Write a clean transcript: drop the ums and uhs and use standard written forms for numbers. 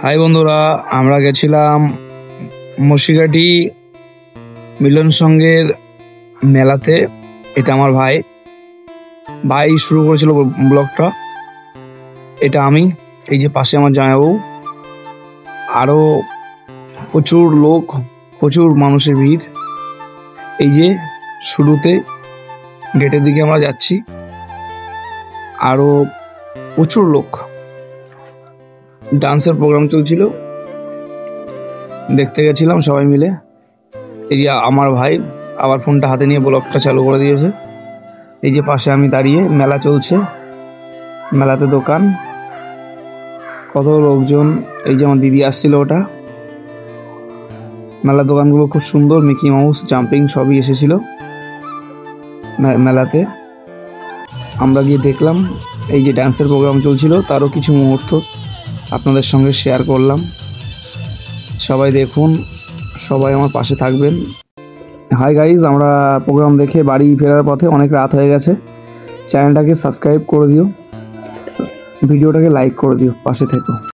High বন্ধুরা, আমরা গেছিলাম মুর্শিগাটি মিলন সঙ্গের মেলাতে। এটা আমার ভাই শুরু করেছিল ব্লগটা। এটা আমি, এই যে পাশে আমার জামাইবাবু, আরও প্রচুর লোক, প্রচুর মানুষের ভিড়। এই যে শুরুতে গেটের দিকে আমরা যাচ্ছি, আরও প্রচুর লোক। ডান্সের প্রোগ্রাম চলছিল, দেখতে গেছিলাম সবাই মিলে। এই যে আমার ভাই আবার ফোনটা হাতে নিয়ে ব্লগটা চালু করে দিয়েছে। এই যে পাশে আমি দাঁড়িয়ে, মেলা চলছে, মেলাতে দোকান, কত লোকজন। এই যে আমার দিদি আসছিল, ওটা মেলার দোকানগুলো খুব সুন্দর, মিকি মাউস, জাম্পিং সবই এসেছিল মেলাতে। আমরা গিয়ে দেখলাম, এই যে ডান্সের প্রোগ্রাম চলছিল, তারও কিছু মুহূর্ত আপনাদের সঙ্গে শেয়ার করলাম। সবাই দেখুন, সবাই আমার পাশে থাকবেন। হাই গাইজ, আমরা প্রোগ্রাম দেখে বাড়ি ফেরার পথে, অনেক রাত হয়ে গেছে। চ্যানেলটাকে সাবস্ক্রাইব করে দিও, ভিডিওটাকে লাইক করে দিও, পাশে থেকো।